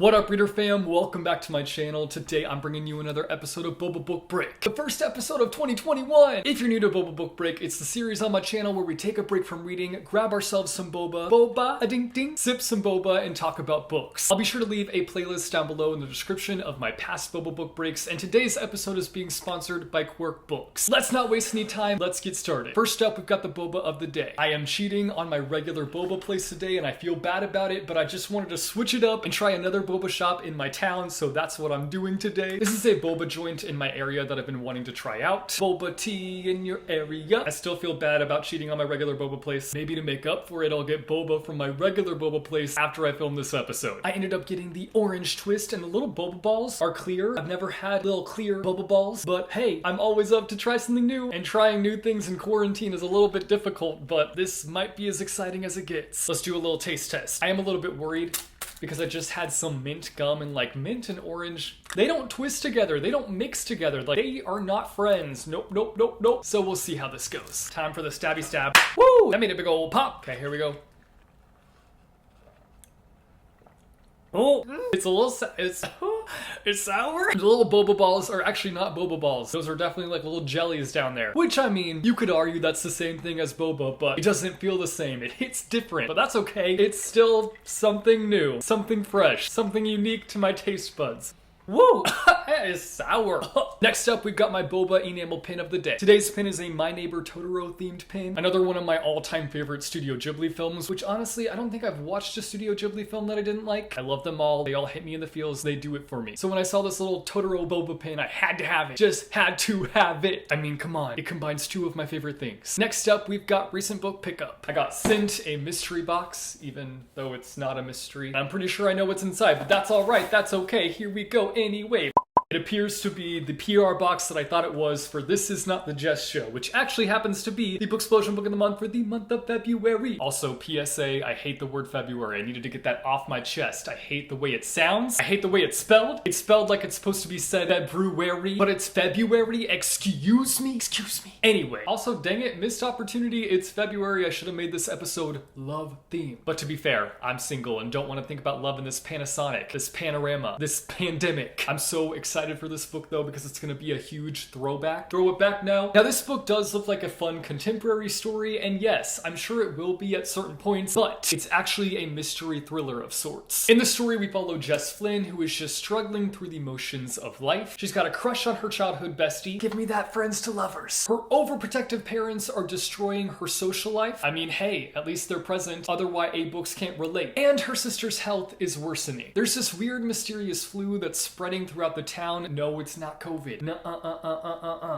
What up, reader fam? Welcome back to my channel. Today I'm bringing you another episode of Boba Book Break, the first episode of 2021. If you're new to Boba Book Break, it's the series on my channel where we take a break from reading, grab ourselves some boba, a ding ding, sip some boba, and talk about books. I'll be sure to leave a playlist down below in the description of my past Boba Book Breaks, and today's episode is being sponsored by Quirk Books. Let's not waste any time, let's get started. First up, we've got the boba of the day. I am cheating on my regular boba place today, and I feel bad about it, but I just wanted to switch it up and try another boba shop in my town, so that's what I'm doing today. This is a boba joint in my area that I've been wanting to try out. Boba tea in your area. I still feel bad about cheating on my regular boba place. Maybe to make up for it, I'll get boba from my regular boba place after I film this episode. I ended up getting the orange twist, and the little boba balls are clear. I've never had little clear boba balls, but hey, I'm always up to try something new, and trying new things in quarantine is a little bit difficult, but this might be as exciting as it gets. Let's do a little taste test. I am a little bit worried because I just had some mint gum, and like mint and orange, they don't twist together, they don't mix together, like they are not friends. Nope, nope, nope, nope. So we'll see how this goes. Time for the stabby stab. Woo! That made a big old pop. Okay, here we go. Oh, it's a little, it's sour. The little boba balls are actually not boba balls. Those are definitely like little jellies down there. Which, I mean, you could argue that's the same thing as boba, but it doesn't feel the same. It hits different, but that's okay. It's still something new, something fresh, something unique to my taste buds. Whoa, that is sour. Next up, we've got my Boba Enamel Pin of the day. Today's pin is a My Neighbor Totoro themed pin. Another one of my all-time favorite Studio Ghibli films, which honestly, I don't think I've watched a Studio Ghibli film that I didn't like. I love them all. They all hit me in the feels. They do it for me. So when I saw this little Totoro Boba pin, I had to have it. Just had to have it. I mean, come on. It combines two of my favorite things. Next up, we've got recent book pickup. I got sent a mystery box, even though it's not a mystery. I'm pretty sure I know what's inside, but that's all right. That's okay. Here we go anyway. It appears to be the PR box that I thought it was for This Is Not the Jess Show, which actually happens to be the Booksplosion Book of the Month for the month of February. Also, PSA, I hate the word February. I needed to get that off my chest. I hate the way it sounds. I hate the way it's spelled. It's spelled like it's supposed to be said February, but it's February. Excuse me? Excuse me. Anyway, also, dang it, missed opportunity. It's February. I should have made this episode love themed. But to be fair, I'm single and don't want to think about love in this Panasonic, this panorama, this pandemic. I'm so excited for this book though, because it's going to be a huge throwback. Throw it back now. Now this book does look like a fun contemporary story, and yes, I'm sure it will be at certain points, but it's actually a mystery thriller of sorts. In the story, we follow Jess Flynn, who is just struggling through the motions of life. She's got a crush on her childhood bestie. Give me that friends to lovers. Her overprotective parents are destroying her social life. I mean, hey, at least they're present. Other YA books can't relate. And her sister's health is worsening. There's this weird mysterious flu that's spreading throughout the town. No, it's not COVID.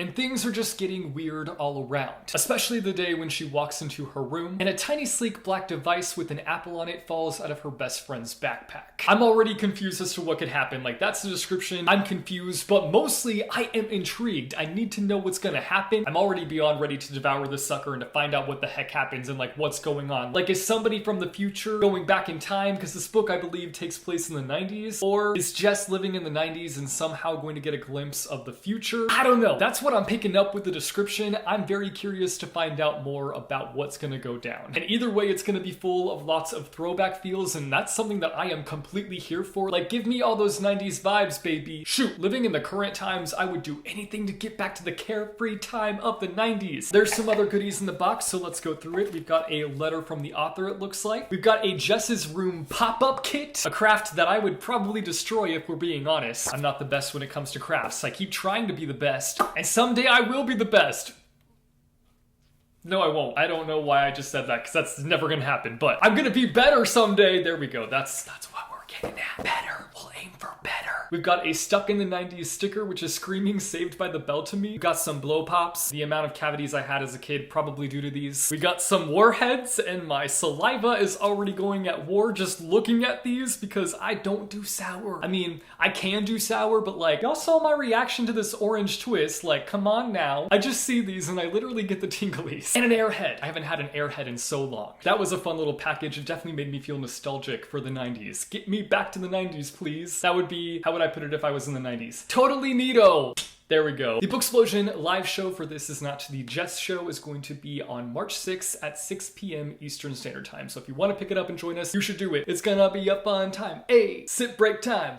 And things are just getting weird all around. Especially the day when she walks into her room and a tiny sleek black device with an apple on it falls out of her best friend's backpack. I'm already confused as to what could happen. Like, that's the description. I'm confused, but mostly I am intrigued. I need to know what's gonna happen. I'm already beyond ready to devour this sucker and to find out what the heck happens and like what's going on. Like, is somebody from the future going back in time? Because this book, I believe, takes place in the 90s. Or is Jess living in the 90s and somehow going to get a glimpse of the future? I don't know. That's what I'm picking up with the description. I'm very curious to find out more about what's gonna go down. And either way, it's gonna be full of lots of throwback feels, and that's something that I am completely here for. Like, give me all those 90s vibes, baby. Shoot, living in the current times, I would do anything to get back to the carefree time of the 90s. There's some other goodies in the box, so let's go through it. We've got a letter from the author, it looks like. We've got a Jess's Room pop-up kit, a craft that I would probably destroy if we're being honest. I'm not the best when it comes to crafts. I keep trying to be the best, and someday I will be the best. No, I won't. I don't know why I just said that, because that's never gonna happen, but I'm gonna be better someday. There we go. That's what we're getting at. Better. We'll aim for better. We've got a Stuck in the 90s sticker, which is screaming Saved by the Bell to me. We've got some blow pops. The amount of cavities I had as a kid probably due to these. We got some warheads, and my saliva is already going at war just looking at these because I don't do sour. I mean, I can do sour, but like, y'all saw my reaction to this orange twist. Like, come on now. I just see these and I literally get the tinglies. And an airhead. I haven't had an airhead in so long. That was a fun little package. It definitely made me feel nostalgic for the 90s. Get me back to the 90s, please. That would be, how would I put it if I was in the 90s? Totally neato. There we go. The Booksplosion live show for This Is Not the Jess Show is going to be on March 6th at 6 p.m. Eastern Standard Time. So if you want to pick it up and join us, you should do it. It's gonna be a fun time. Hey, sip break time.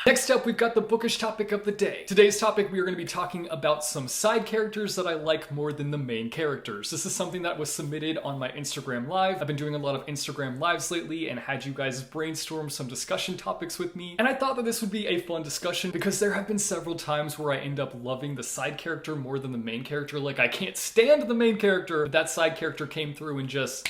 Next up, we've got the bookish topic of the day. Today's topic, we are going to be talking about some side characters that I like more than the main characters. This is something that was submitted on my Instagram Live. I've been doing a lot of Instagram Lives lately and had you guys brainstorm some discussion topics with me. And I thought that this would be a fun discussion because there have been several times where I end up loving the side character more than the main character. Like, I can't stand the main character, but that side character came through and just...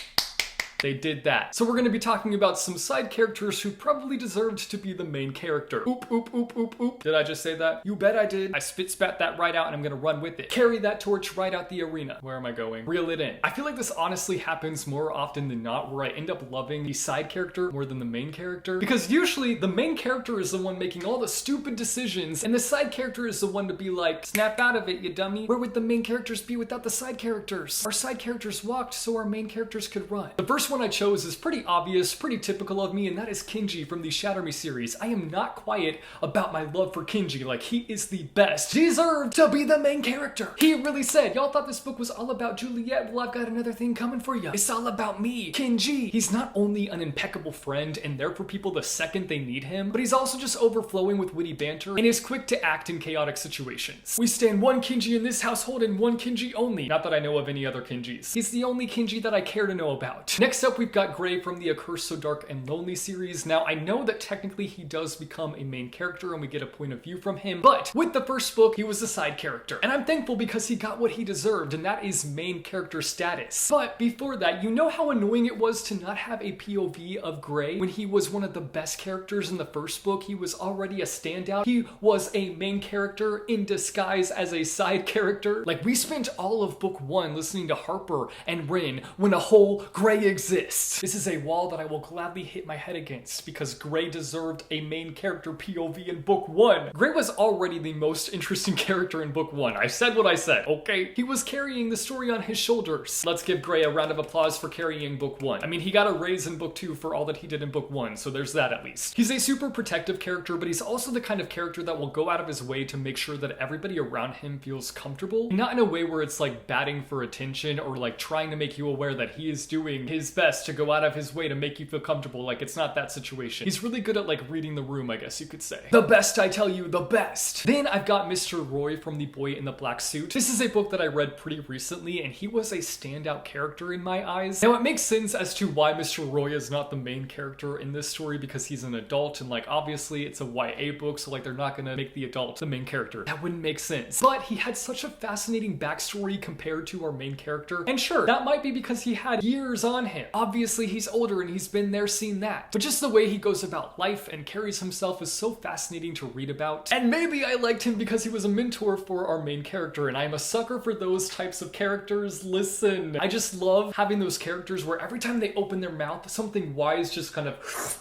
they did that. So we're going to be talking about some side characters who probably deserved to be the main character. Oop, oop, oop, oop, oop. Did I just say that? You bet I did. I spat that right out and I'm going to run with it. Carry that torch right out the arena. Where am I going? Reel it in. I feel like this honestly happens more often than not where I end up loving the side character more than the main character. Because usually the main character is the one making all the stupid decisions and the side character is the one to be like, snap out of it, you dummy. Where would the main characters be without the side characters? Our side characters walked so our main characters could run. The first one I chose is pretty obvious, pretty typical of me, and that is Kinji from the Shatter Me series. I am not quiet about my love for Kinji. Like, he is the best. Deserved to be the main character. He really said, y'all thought this book was all about Juliet. Well, I've got another thing coming for you. It's all about me, Kinji. He's not only an impeccable friend and there for people the second they need him, but he's also just overflowing with witty banter and is quick to act in chaotic situations. We stand one Kinji in this household and one Kinji only. Not that I know of any other Kinjis. He's the only Kinji that I care to know about. Next up, we've got Gray from the A Curse So Dark and Lonely series. Now, I know that technically he does become a main character and we get a point of view from him, but with the first book, he was a side character. And I'm thankful because he got what he deserved, and that is main character status. But before that, you know how annoying it was to not have a POV of Gray when he was one of the best characters in the first book? He was already a standout. He was a main character in disguise as a side character. Like, we spent all of book one listening to Harper and Rin when a whole Gray exists. This is a wall that I will gladly hit my head against because Gray deserved a main character POV in book one. Gray was already the most interesting character in book one. I said what I said, okay? He was carrying the story on his shoulders. Let's give Gray a round of applause for carrying book one. I mean, he got a raise in book two for all that he did in book one, so there's that at least. He's a super protective character, but he's also the kind of character that will go out of his way to make sure that everybody around him feels comfortable. Not in a way where it's like batting for attention or like trying to make you aware that he is doing his best to go out of his way to make you feel comfortable. Like, it's not that situation. He's really good at like reading the room, I guess you could say. The best, I tell you, the best. Then I've got Mr. Roy from The Boy in the Black Suit. This is a book that I read pretty recently and he was a standout character in my eyes. Now, it makes sense as to why Mr. Roy is not the main character in this story because he's an adult and like obviously it's a YA book, so like they're not gonna make the adult the main character. That wouldn't make sense. But he had such a fascinating backstory compared to our main character. And sure, that might be because he had years on him. Obviously, he's older and he's been there, seen that. But just the way he goes about life and carries himself is so fascinating to read about. And maybe I liked him because he was a mentor for our main character, and I'm a sucker for those types of characters. Listen, I just love having those characters where every time they open their mouth, something wise just kind of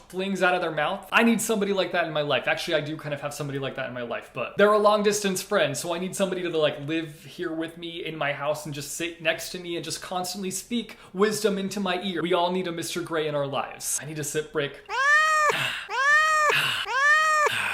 flings out of their mouth. I need somebody like that in my life. Actually, I do kind of have somebody like that in my life, but they're a long distance friend, so I need somebody to like live here with me in my house and just sit next to me and just constantly speak wisdom into my ear. We all need a Mr. Gray in our lives. I need a sip break.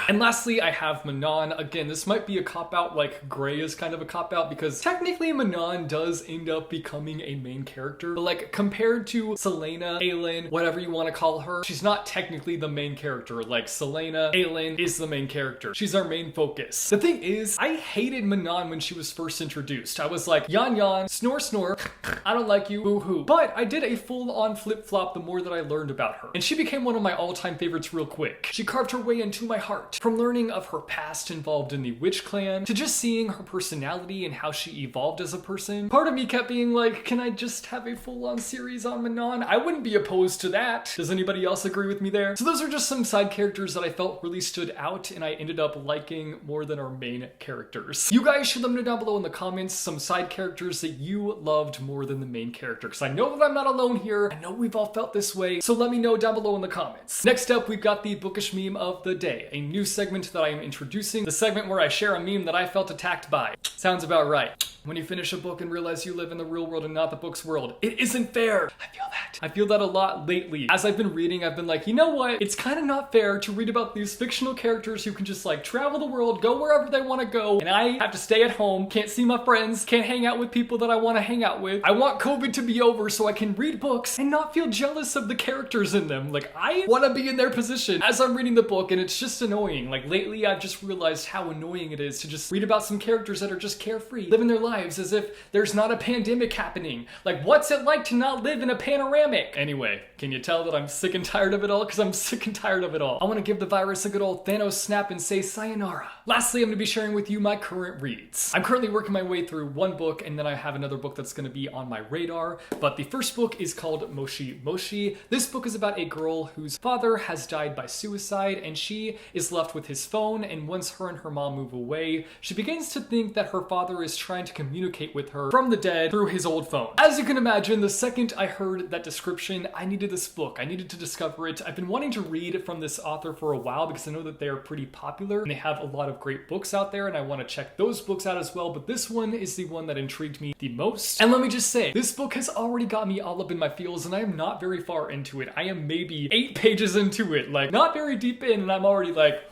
And lastly, I have Manon. Again, this might be a cop-out, like Gray is kind of a cop-out because technically Manon does end up becoming a main character. But like compared to Selena, Aelin, whatever you want to call her, she's not technically the main character. Like Selena, Aelin is the main character. She's our main focus. The thing is, I hated Manon when she was first introduced. I was like, yawn yawn, snore snore, I don't like you, boo-hoo. But I did a full-on flip-flop the more that I learned about her. And she became one of my all-time favorites real quick. She carved her way into my heart. From learning of her past involved in the Witch Clan, to just seeing her personality and how she evolved as a person, part of me kept being like, can I just have a full-on series on Manon? I wouldn't be opposed to that. Does anybody else agree with me there? So those are just some side characters that I felt really stood out and I ended up liking more than our main characters. You guys should let me know down below in the comments some side characters that you loved more than the main character, because I know that I'm not alone here. I know we've all felt this way, so let me know down below in the comments. Next up, we've got the Bookish Meme of the day, a new new segment that I am introducing, the segment where I share a meme that I felt attacked by. Sounds about right. When you finish a book and realize you live in the real world and not the book's world, it isn't fair. I feel that. I feel that a lot lately. As I've been reading, I've been like, you know what? It's kind of not fair to read about these fictional characters who can just like travel the world, go wherever they want to go, and I have to stay at home, can't see my friends, can't hang out with people that I want to hang out with. I want COVID to be over so I can read books and not feel jealous of the characters in them. Like, I want to be in their position as I'm reading the book, and it's just annoying. Like, lately I've just realized how annoying it is to just read about some characters that are just carefree, living their lives as if there's not a pandemic happening. Like, what's it like to not live in a panoramic? Anyway, can you tell that I'm sick and tired of it all? Because I'm sick and tired of it all. I want to give the virus a good old Thanos snap and say sayonara. Lastly, I'm going to be sharing with you my current reads. I'm currently working my way through one book, and then I have another book that's going to be on my radar. But the first book is called Moshi Moshi. This book is about a girl whose father has died by suicide, and she is left with his phone, and once her and her mom move away, she begins to think that her father is trying to communicate with her from the dead through his old phone. As you can imagine, the second I heard that description, I needed this book. I needed to discover it. I've been wanting to read from this author for a while because I know that they are pretty popular and they have a lot of great books out there, and I want to check those books out as well, but this one is the one that intrigued me the most. And let me just say, this book has already got me all up in my feels, and I am not very far into it. I am maybe 8 pages into it, like not very deep in, and I'm already like,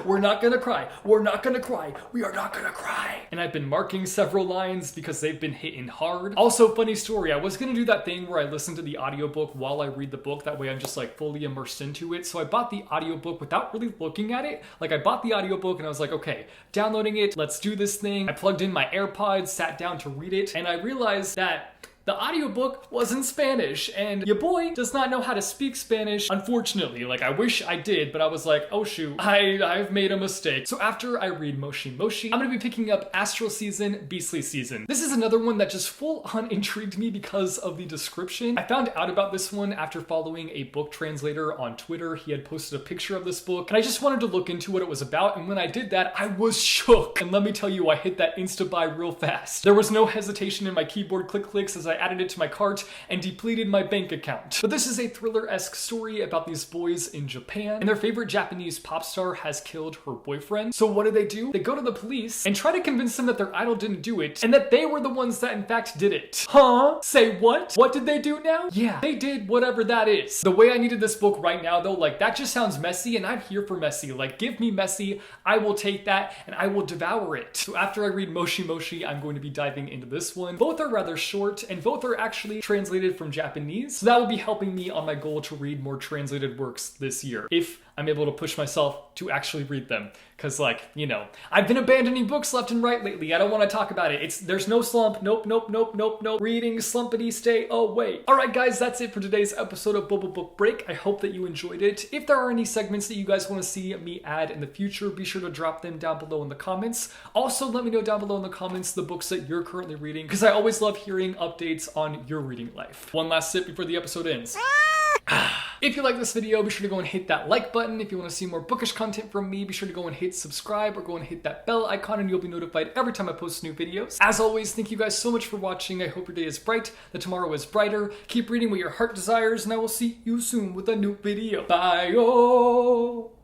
we're not gonna cry. We're not gonna cry. We are not gonna cry. And I've been marking several lines because they've been hitting hard. Also, funny story, I was gonna do that thing where I listen to the audiobook while I read the book. That way I'm just like fully immersed into it. So I bought the audiobook without really looking at it. Like, I bought the audiobook and I was like, okay, downloading it, let's do this thing. I plugged in my AirPods, sat down to read it, and I realized that the audiobook was in Spanish, and your boy does not know how to speak Spanish, unfortunately. Like, I wish I did, but I was like, oh shoot, I've made a mistake. So after I read Moshi Moshi, I'm gonna be picking up Astral Season, Beastly Season. This is another one that just full on intrigued me because of the description. I found out about this one after following a book translator on Twitter. He had posted a picture of this book, and I just wanted to look into what it was about, and when I did that, I was shook. And let me tell you, I hit that insta-buy real fast. There was no hesitation in my keyboard clicks as I added it to my cart and depleted my bank account. But this is a thriller-esque story about these boys in Japan, and their favorite Japanese pop star has killed her boyfriend. So what do? They go to the police and try to convince them that their idol didn't do it and that they were the ones that in fact did it. Huh? Say what? What did they do now? Yeah, they did whatever that is. The way I needed this book right now though, like, that just sounds messy, and I'm here for messy. Like, give me messy, I will take that and I will devour it. So after I read Moshi Moshi, I'm going to be diving into this one. Both are rather short, and both are actually translated from Japanese, so that will be helping me on my goal to read more translated works this year, if I'm able to push myself to actually read them. Because, like, you know, I've been abandoning books left and right lately. I don't want to talk about it. There's no slump. Nope. Reading slumpity, stay away. Alright guys, that's it for today's episode of Boba Book Break. I hope that you enjoyed it. If there are any segments that you guys want to see me add in the future, be sure to drop them down below in the comments. Also, let me know down below in the comments the books that you're currently reading, because I always love hearing updates on your reading life. One last sip before the episode ends. If you like this video, be sure to go and hit that like button. If you want to see more bookish content from me, be sure to go and hit subscribe or go and hit that bell icon, and you'll be notified every time I post new videos. As always, thank you guys so much for watching. I hope your day is bright, that tomorrow is brighter. Keep reading what your heart desires, and I will see you soon with a new video. Bye-oh!